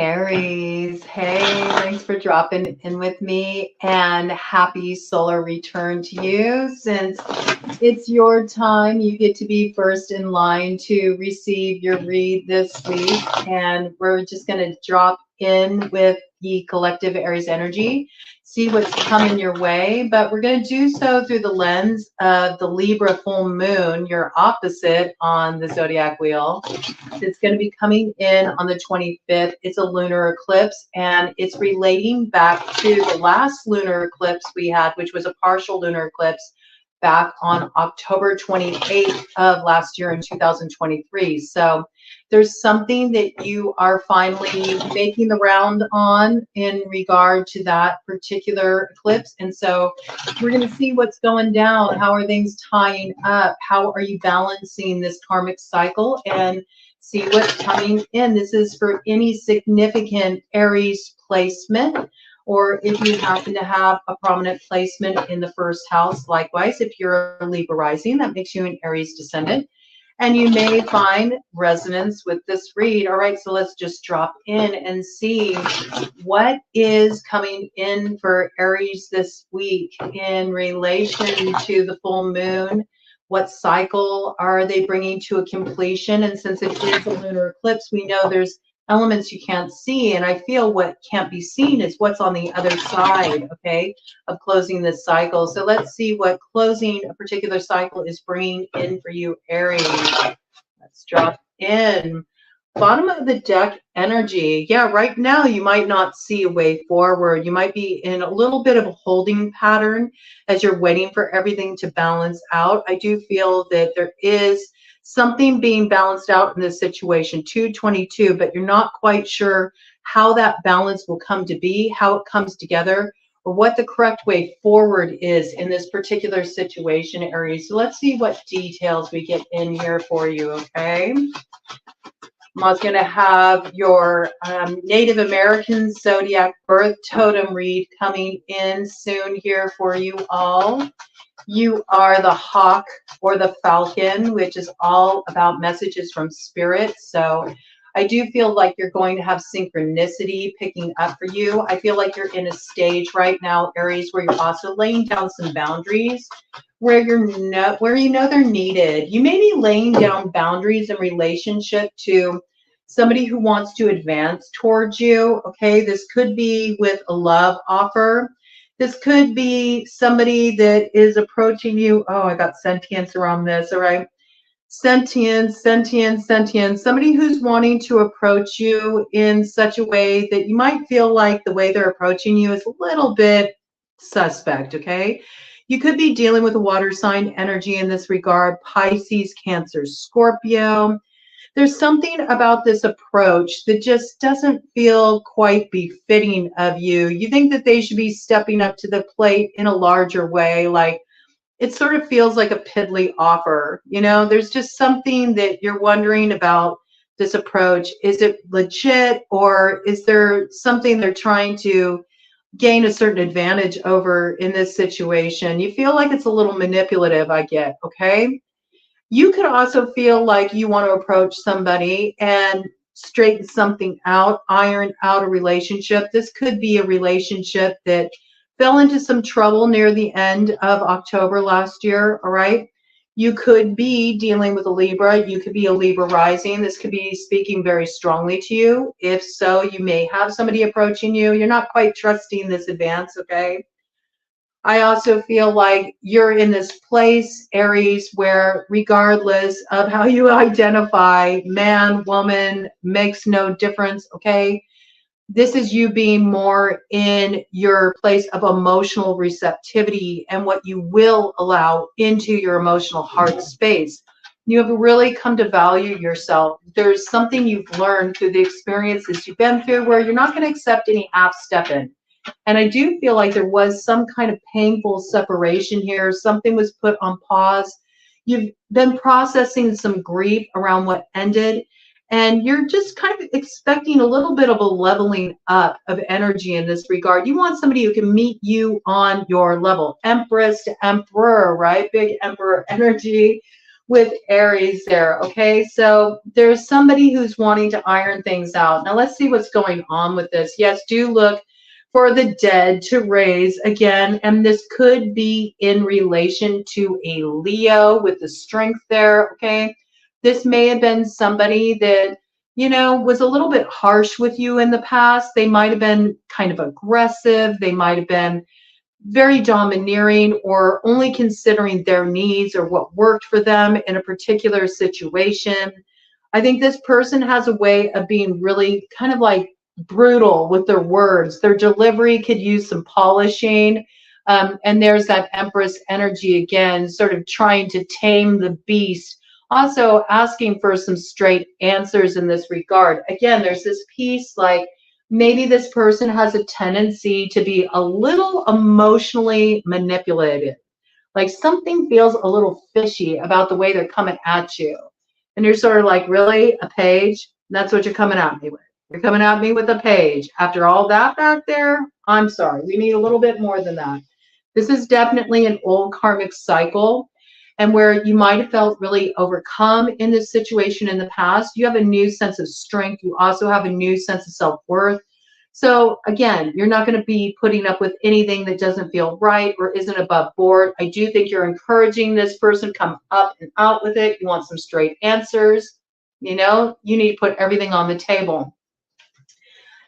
Aries, hey, thanks for dropping in with me and happy solar return to you. Since it's your time, you get to be first in line to receive your read this week. And we're just going to drop in with the collective Aries energy, see what's coming your way. But we're going to do so through the lens of the Libra full moon, your opposite on the zodiac wheel. It's going to be coming in on the 25th. It's a lunar eclipse, and it's relating back to the last lunar eclipse we had, which was a partial lunar eclipse back on October 28th of last year in 2023. So there's something that you are finally making the round on in regard to that particular eclipse. And so we're going to see what's going down. How are things tying up? How are you balancing this karmic cycle? And see what's coming in. This is for any significant Aries placement, or if you happen to have a prominent placement in the first house. Likewise, if you're a Libra rising, that makes you an Aries descendant. And you may find resonance with this read. All right, so let's just drop in and see what is coming in for Aries this week in relation to the full moon. What cycle are they bringing to a completion? And since it is a lunar eclipse, we know there's elements you can't see. And I feel what can't be seen is what's on the other side, okay, of closing this cycle. So let's see what closing a particular cycle is bringing in for you, Aries. Let's drop in. Bottom of the deck energy. Yeah, right now you might not see a way forward. You might be in a little bit of a holding pattern as you're waiting for everything to balance out. I do feel that there is something being balanced out in this situation, 222, but you're not quite sure how that balance will come to be, how it comes together, or what the correct way forward is in this particular situation, Aries. So let's see what details we get in here for you, okay? I'm also going to have your Native American zodiac birth totem read coming in soon here for you all. You are the hawk or the falcon, which is all about messages from spirit. So I do feel like you're going to have synchronicity picking up for you. I feel like you're in a stage right now, Aries, where you're also laying down some boundaries where you know they're needed. You may be laying down boundaries in relationship to somebody who wants to advance towards you. Okay, this could be with a love offer. This could be somebody that is approaching you. Oh, I got sentience around this. All right. Sentience. Somebody who's wanting to approach you in such a way that you might feel like the way they're approaching you is a little bit suspect. Okay. You could be dealing with a water sign energy in this regard. Pisces, Cancer, Scorpio. There's something about this approach that just doesn't feel quite befitting of you. You think that they should be stepping up to the plate in a larger way. Like it sort of feels like a piddly offer. You know, there's just something that you're wondering about this approach. Is it legit, or is there something they're trying to gain a certain advantage over in this situation? You feel like it's a little manipulative, I get, okay? You could also feel like you want to approach somebody and straighten something out, iron out a relationship. This could be a relationship that fell into some trouble near the end of October last year, all right? You could be dealing with a Libra. You could be a Libra rising. This could be speaking very strongly to you. If so, you may have somebody approaching you. You're not quite trusting this advance, okay? I also feel like you're in this place, Aries, where regardless of how you identify, man, woman, makes no difference, okay? This is you being more in your place of emotional receptivity and what you will allow into your emotional heart space. You have really come to value yourself. There's something you've learned through the experiences you've been through where you're not going to accept any half-stepping. And I do feel like there was some kind of painful separation here. Something was put on pause. You've been processing some grief around what ended, and you're just kind of expecting a little bit of a leveling up of energy in this regard. You want somebody who can meet you on your level. Empress to Emperor, right? Big Emperor energy. with Aries there. Okay, so there's somebody who's wanting to iron things out. Now let's see what's going on with this. Yes, do look for the dead to raise again, and this could be in relation to a Leo with the strength there. Okay, this may have been somebody that, you know, was a little bit harsh with you in the past. They might have been kind of aggressive. They might have been very domineering, or only considering their needs or what worked for them in a particular situation. I think this person has a way of being really kind of like brutal with their words. Their delivery could use some polishing. And there's that Empress energy again, sort of trying to tame the beast. Also asking for some straight answers in this regard. Again, there's this piece like, maybe this person has a tendency to be a little emotionally manipulated. Like something feels a little fishy about the way they're coming at you. And you're sort of like, really? A page? That's what you're coming at me with. You're coming at me with a page. After all that back there, I'm sorry. We need a little bit more than that. This is definitely an old karmic cycle, and where you might have felt really overcome in this situation in the past. You have a new sense of strength. You also have a new sense of self-worth. So again, you're not going to be putting up with anything that doesn't feel right or isn't above board. I do think you're encouraging this person come up and out with it. You want some straight answers. You know, you need to put everything on the table.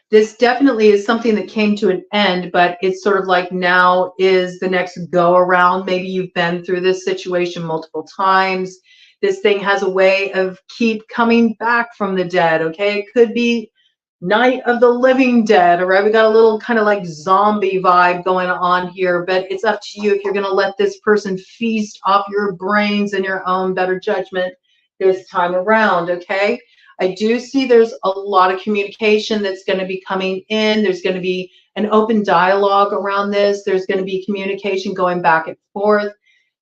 This definitely is something that came to an end, but it's sort of like now is the next go around. Maybe you've been through this situation multiple times. This thing has a way of keep coming back from the dead. Okay, it could be Night of the Living Dead, all right? We got a little kind of like zombie vibe going on here, but it's up to you if you're going to let this person feast off your brains and your own better judgment this time around. Okay, I do see there's a lot of communication that's going to be coming in. There's going to be an open dialogue around this. There's going to be communication going back and forth.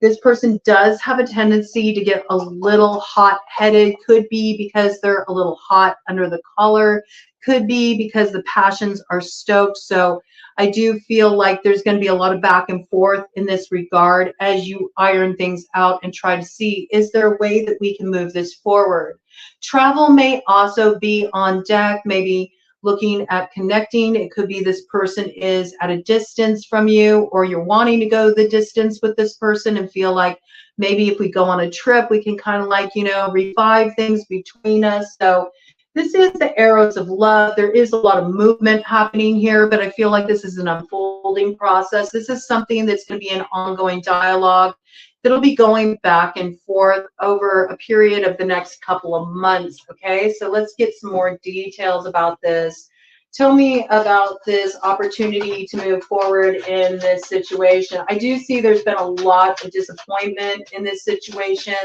This person does have a tendency to get a little hot-headed. Could be because they're a little hot under the collar. Could be because the passions are stoked. So I do feel like there's going to be a lot of back and forth in this regard as you iron things out and try to see, is there a way that we can move this forward? Travel may also be on deck, maybe looking at connecting. It could be this person is at a distance from you, or you're wanting to go the distance with this person and feel like maybe if we go on a trip, we can kind of like, you know, revive things between us. So this is the arrows of love. There is a lot of movement happening here, but I feel like this is an unfolding process. This is something that's going to be an ongoing dialogue that'll be going back and forth over a period of the next couple of months. Okay, so let's get some more details about this. Tell me about this opportunity to move forward in this situation. I do see there's been a lot of disappointment in this situation.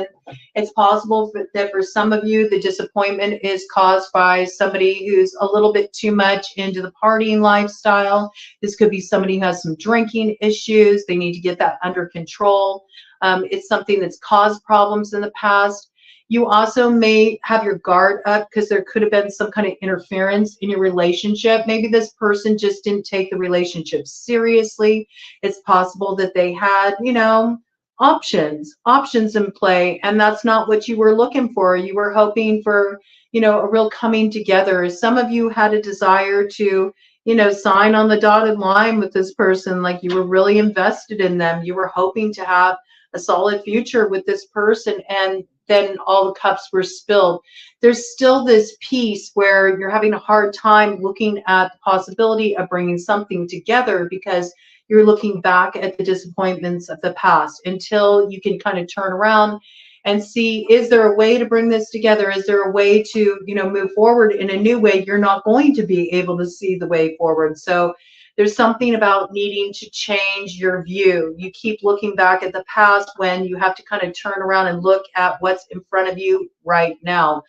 It's possible that for some of you, the disappointment is caused by somebody who's a little bit too much into the partying lifestyle. This could be somebody who has some drinking issues. They need to get that under control. It's something that's caused problems in the past. You also may have your guard up because there could have been some kind of interference in your relationship. Maybe this person just didn't take the relationship seriously. It's possible that they had, you know, options in play, and that's not what you were looking for. You were hoping for, you know, a real coming together. Some of you had a desire to, you know, sign on the dotted line with this person, like you were really invested in them. You were hoping to have a solid future with this person, and then all the cups were spilled. There's still this piece where you're having a hard time looking at the possibility of bringing something together because you're looking back at the disappointments of the past until you can kind of turn around and see, is there a way to bring this together? Is there a way to, you know, move forward in a new way? You're not going to be able to see the way forward. So there's something about needing to change your view. You keep looking back at the past when you have to kind of turn around and look at what's in front of you right now.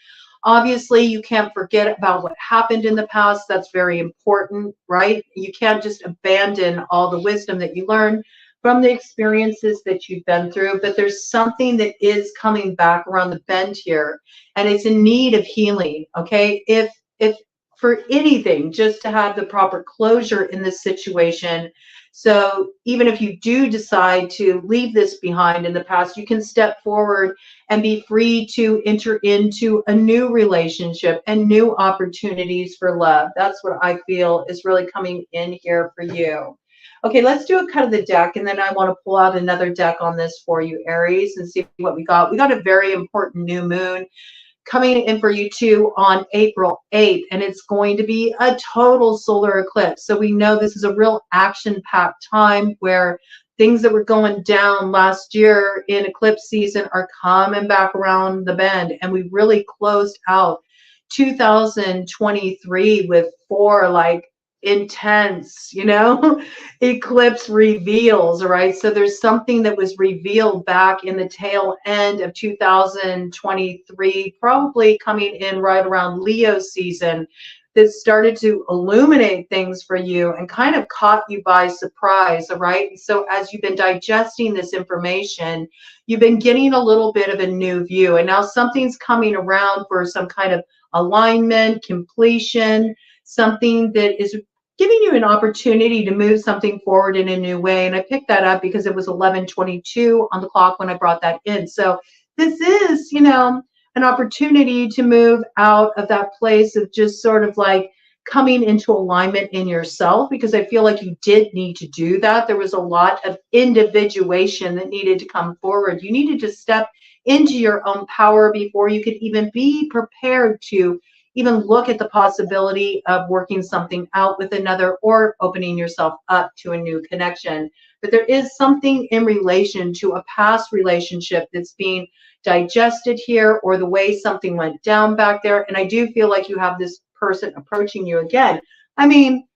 Obviously, you can't forget about what happened in the past. That's very important, right? You can't just abandon all the wisdom that you learned from the experiences that you've been through, but there's something that is coming back around the bend here, and it's in need of healing, okay? If for anything, just to have the proper closure in this situation. So even if you do decide to leave this behind in the past, you can step forward and be free to enter into a new relationship and new opportunities for love. That's what I feel is really coming in here for you. Okay, let's do a cut of the deck, and then I want to pull out another deck on this for you, Aries, and see what we got. We got a very important new moon coming in for you too on April 8th, and it's going to be a total solar eclipse. So we know this is a real action-packed time where things that were going down last year in eclipse season are coming back around the bend, and we really closed out 2023 with 4 like intense, eclipse reveals, right? So there's something that was revealed back in the tail end of 2023, probably coming in right around Leo season, that started to illuminate things for you and kind of caught you by surprise, all right? So as you've been digesting this information, you've been getting a little bit of a new view, and now something's coming around for some kind of alignment, completion, something that is giving you an opportunity to move something forward in a new way. And I picked that up because it was 11:22 on the clock when I brought that in. So this is, an opportunity to move out of that place of just sort of like coming into alignment in yourself, because I feel like you did need to do that. There was a lot of individuation that needed to come forward. You needed to step into your own power before you could even be prepared to even look at the possibility of working something out with another or opening yourself up to a new connection. But there is something in relation to a past relationship that's being digested here, or the way something went down back there. And I do feel like you have this person approaching you again. I mean,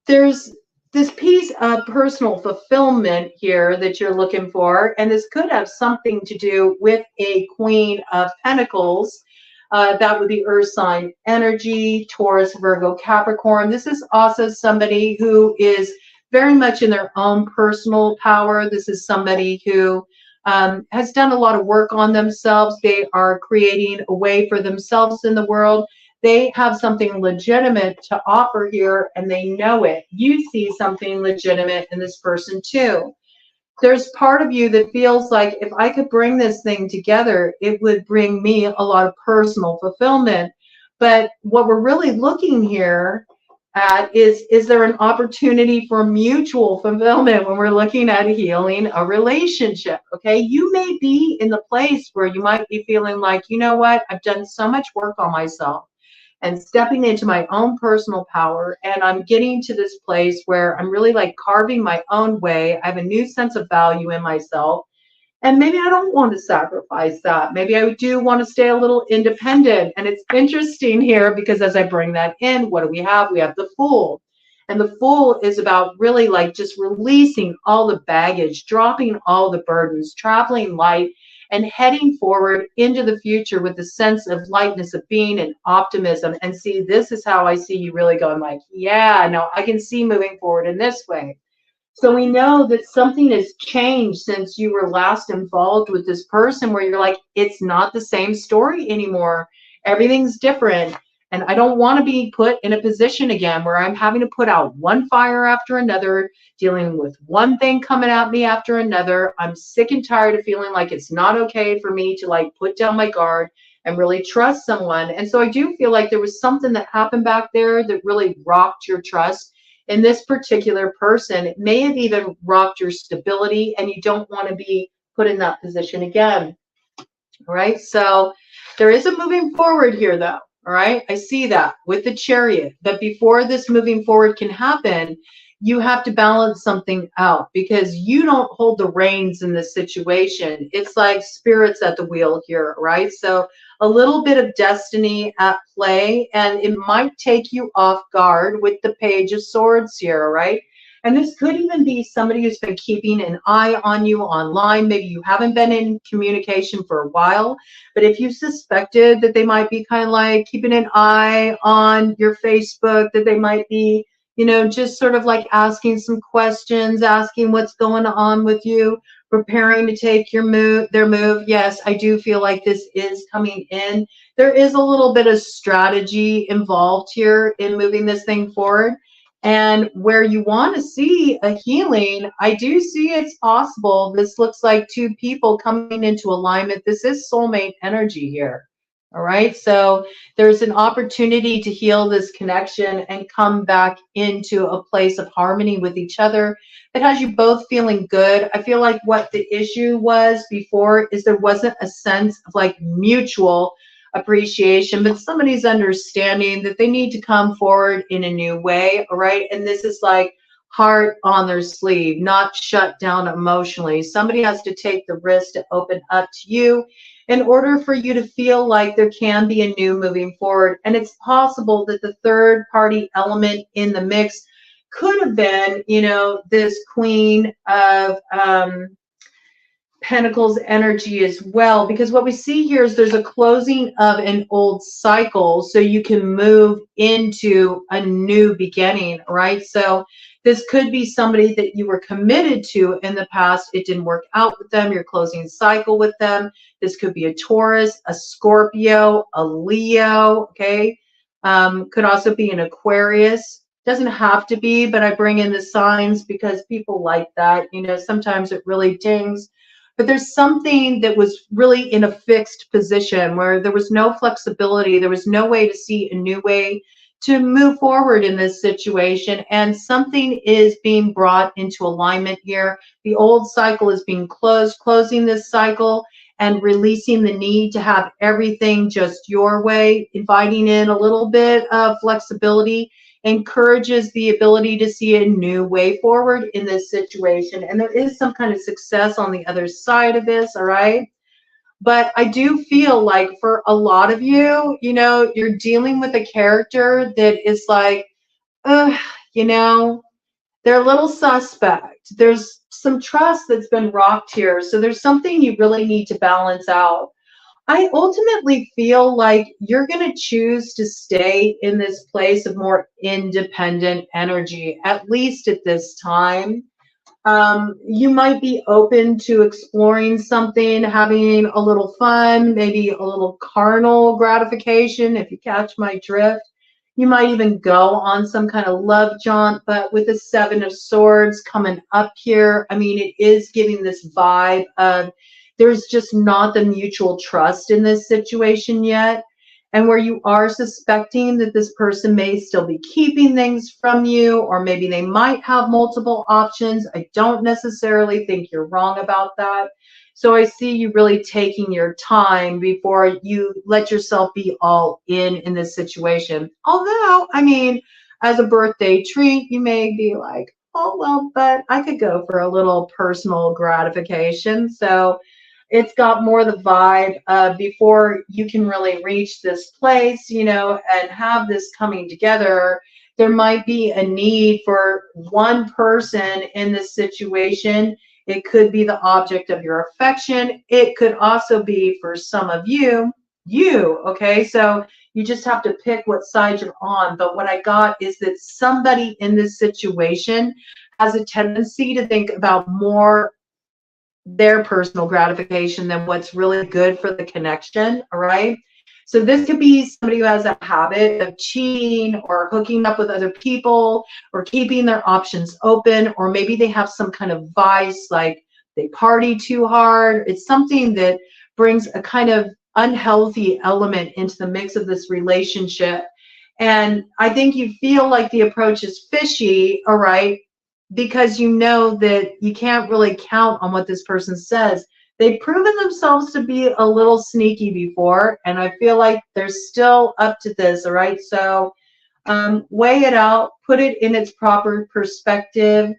there's this piece of personal fulfillment here that you're looking for, and this could have something to do with a Queen of Pentacles. That would be Earth sign energy, Taurus, Virgo, Capricorn. This is also somebody who is very much in their own personal power. This is somebody who has done a lot of work on themselves. They are creating a way for themselves in the world. They have something legitimate to offer here, and they know it. You see something legitimate in this person too. There's part of you that feels like, if I could bring this thing together, it would bring me a lot of personal fulfillment. But what we're really looking here at is there an opportunity for mutual fulfillment when we're looking at healing a relationship? Okay, you may be in the place where you might be feeling like, you know what, I've done so much work on myself and stepping into my own personal power, and I'm getting to this place where I'm really like carving my own way. I have a new sense of value in myself, and maybe I don't want to sacrifice that. Maybe I do want to stay a little independent. And it's interesting here because as I bring that in, what do we have? We have the Fool. And the Fool is about really like just releasing all the baggage, dropping all the burdens, traveling light, and heading forward into the future with a sense of lightness of being and optimism. And see, this is how I see you really going like, yeah, no, I can see moving forward in this way. So we know that something has changed since you were last involved with this person, where you're like, it's not the same story anymore. Everything's different. And I don't want to be put in a position again where I'm having to put out one fire after another, dealing with one thing coming at me after another. I'm sick and tired of feeling like it's not okay for me to like put down my guard and really trust someone. And so I do feel like there was something that happened back there that really rocked your trust in this particular person. It may have even rocked your stability, and you don't want to be put in that position again. All right, so there is a moving forward here though. All right, I see that with the Chariot. But before this moving forward can happen, you have to balance something out, because you don't hold the reins in this situation. It's like spirits at the wheel here, right? So a little bit of destiny at play, and it might take you off guard with the Page of Swords here, right? And this could even be somebody who's been keeping an eye on you online. Maybe you haven't been in communication for a while, but if you suspected that they might be kind of like keeping an eye on your Facebook, that they might be, just sort of like asking some questions, asking what's going on with you, preparing to take their move. Yes, I do feel like this is coming in. There is a little bit of strategy involved here in moving this thing forward. And where you want to see a healing, I do see it's possible. This looks like two people coming into alignment. This is soulmate energy here. All right. So there's an opportunity to heal this connection and come back into a place of harmony with each other. It has you both feeling good. I feel like what the issue was before is there wasn't a sense of like mutual appreciation, but somebody's understanding that they need to come forward in a new way. All right. And this is like heart on their sleeve, not shut down emotionally. Somebody has to take the risk to open up to you in order for you to feel like there can be a new moving forward. And it's possible that the third party element in the mix could have been, you know, this Queen of Pentacles energy as well, because what we see here is there's a closing of an old cycle so you can move into a new beginning, right? So this could be somebody that you were committed to in the past. It didn't work out with them. You're closing cycle with them. This could be a Taurus, a Scorpio, a Leo, okay? Could also be an Aquarius. Doesn't have to be, but I bring in the signs because people like that. You know, sometimes it really dings. But there's something that was really in a fixed position where there was no flexibility. There was no way to see a new way to move forward in this situation. And something is being brought into alignment here. The old cycle is being closed, closing this cycle and releasing the need to have everything just your way, inviting in a little bit of flexibility encourages the ability to see a new way forward in this situation. And there is some kind of success on the other side of this, all right? But I do feel like for a lot of you, you know, you're dealing with a character that is like, you know, they're a little suspect. There's some trust that's been rocked here. So there's something you really need to balance out. I ultimately feel like you're going to choose to stay in this place of more independent energy, at least at this time. You might be open to exploring something, having a little fun, maybe a little carnal gratification, if you catch my drift. You might even go on some kind of love jaunt, but with the Seven of Swords coming up here, I mean, it is giving this vibe of there's just not the mutual trust in this situation yet. And where you are suspecting that this person may still be keeping things from you, or maybe they might have multiple options. I don't necessarily think you're wrong about that. So I see you really taking your time before you let yourself be all in this situation. Although, I mean, as a birthday treat, you may be like, oh, well, but I could go for a little personal gratification. So it's got more the vibe before you can really reach this place, you know, and have this coming together. There might be a need for one person in this situation. It could be the object of your affection. It could also be for some of you, okay? So you just have to pick what side you're on. But what I got is that somebody in this situation has a tendency to think about more their personal gratification than what's really good for the connection, all right? So this could be somebody who has a habit of cheating or hooking up with other people or keeping their options open, or maybe they have some kind of vice, like they party too hard. It's something that brings a kind of unhealthy element into the mix of this relationship. And I think you feel like the approach is fishy, all right, because you know that you can't really count on what this person says. They've proven themselves to be a little sneaky before, and I feel like they're still up to this, all right? So weigh it out, put it in its proper perspective.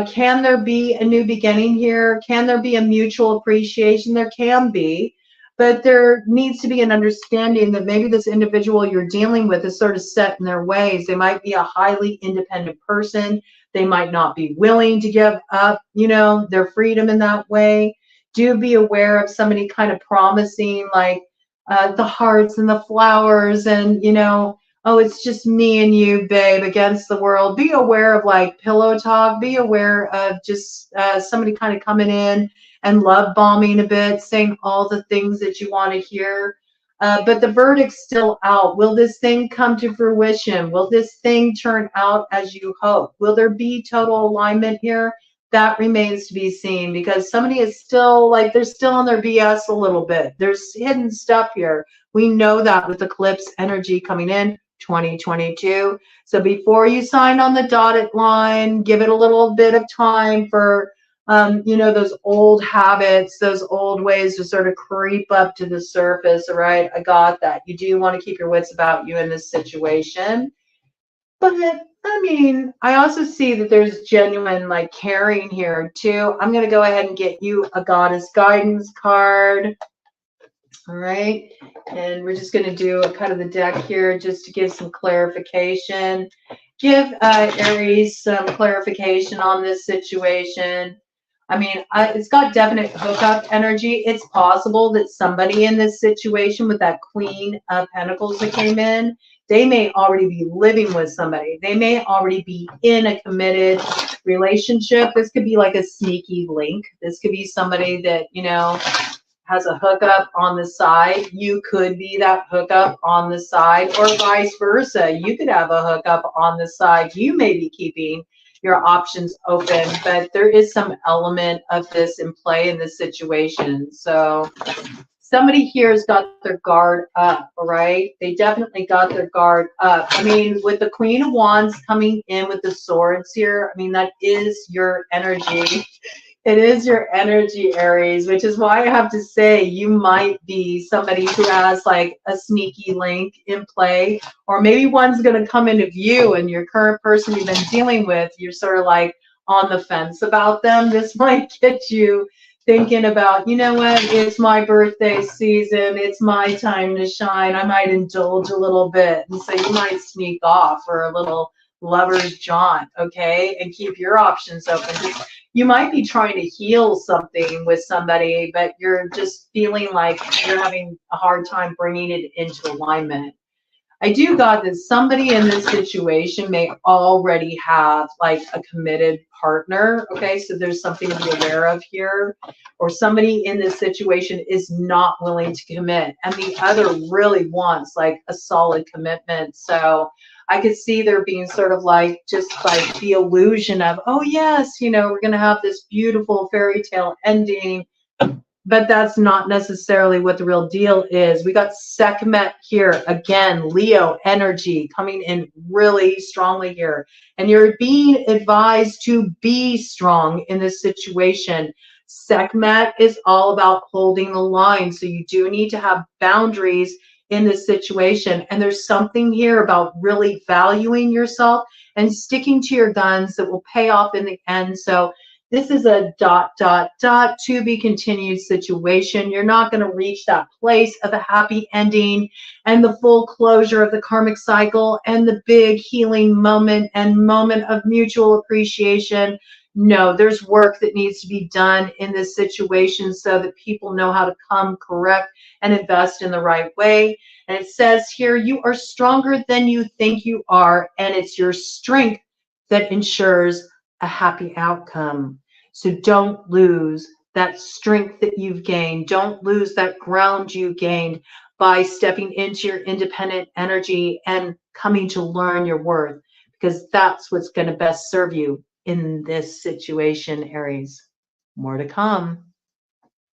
Can there be a new beginning here? Can there be a mutual appreciation? There can be, but there needs to be an understanding that maybe this individual you're dealing with is sort of set in their ways. They might be a highly independent person. They might not be willing to give up, you know, their freedom in that way. Do be aware of somebody kind of promising like the hearts and the flowers and, you know, oh, it's just me and you, babe, against the world. Be aware of like pillow talk. Be aware of just somebody kind of coming in and love bombing a bit, saying all the things that you want to hear. But the verdict's still out. Will this thing come to fruition? Will this thing turn out as you hope? Will there be total alignment here? That remains to be seen, because somebody is still like, they're still on their BS a little bit. There's hidden stuff here. We know that with eclipse energy coming in 2022. So before you sign on the dotted line, give it a little bit of time for you know, those old habits, those old ways to sort of creep up to the surface. All right, I got that. You do want to keep your wits about you in this situation. But I mean, I also see that there's genuine like caring here too. I'm going to go ahead and get you a goddess guidance card. All right, and we're just going to do a cut of the deck here just to give some clarification. Give Aries some clarification on this situation. I mean, it's got definite hookup energy. It's possible that somebody in this situation with that Queen of Pentacles that came in, they may already be living with somebody. They may already be in a committed relationship. This could be like a sneaky link. This could be somebody that, you know, has a hookup on the side. You could be that hookup on the side, or vice versa. You could have a hookup on the side. You may be keeping your options open, but there is some element of this in play in this situation. So somebody here has got their guard up, all right? They definitely got their guard up. I mean, with the Queen of Wands coming in with the swords here, I mean, that is your energy. It is your energy, Aries, which is why I have to say you might be somebody who has like a sneaky link in play, or maybe one's going to come into view and your current person you've been dealing with, you're sort of like on the fence about them. This might get you thinking about, you know what, it's my birthday season. It's my time to shine. I might indulge a little bit. And so you might sneak off for a little lover's jaunt, okay, and keep your options open. You might be trying to heal something with somebody, but you're just feeling like you're having a hard time bringing it into alignment. I do got that somebody in this situation may already have like a committed partner. Okay, so there's something to be aware of here. Or somebody in this situation is not willing to commit, and the other really wants like a solid commitment. So I could see there being sort of like just like the illusion of, oh yes, you know, we're going to have this beautiful fairy tale ending. But that's not necessarily what the real deal is. We got Sekhmet here. Again, Leo energy coming in really strongly here. And you're being advised to be strong in this situation. Sekhmet is all about holding the line. So you do need to have boundaries in this situation. And there's something here about really valuing yourself and sticking to your guns that will pay off in the end. So this is a ... to be continued situation. You're not going to reach that place of a happy ending and the full closure of the karmic cycle and the big healing moment and moment of mutual appreciation. No, there's work that needs to be done in this situation so that people know how to come correct and invest in the right way. And it says here, you are stronger than you think you are, and it's your strength that ensures a happy outcome. So don't lose that strength that you've gained. Don't lose that ground you gained by stepping into your independent energy and coming to learn your worth, because that's what's going to best serve you in this situation, Aries. More to come.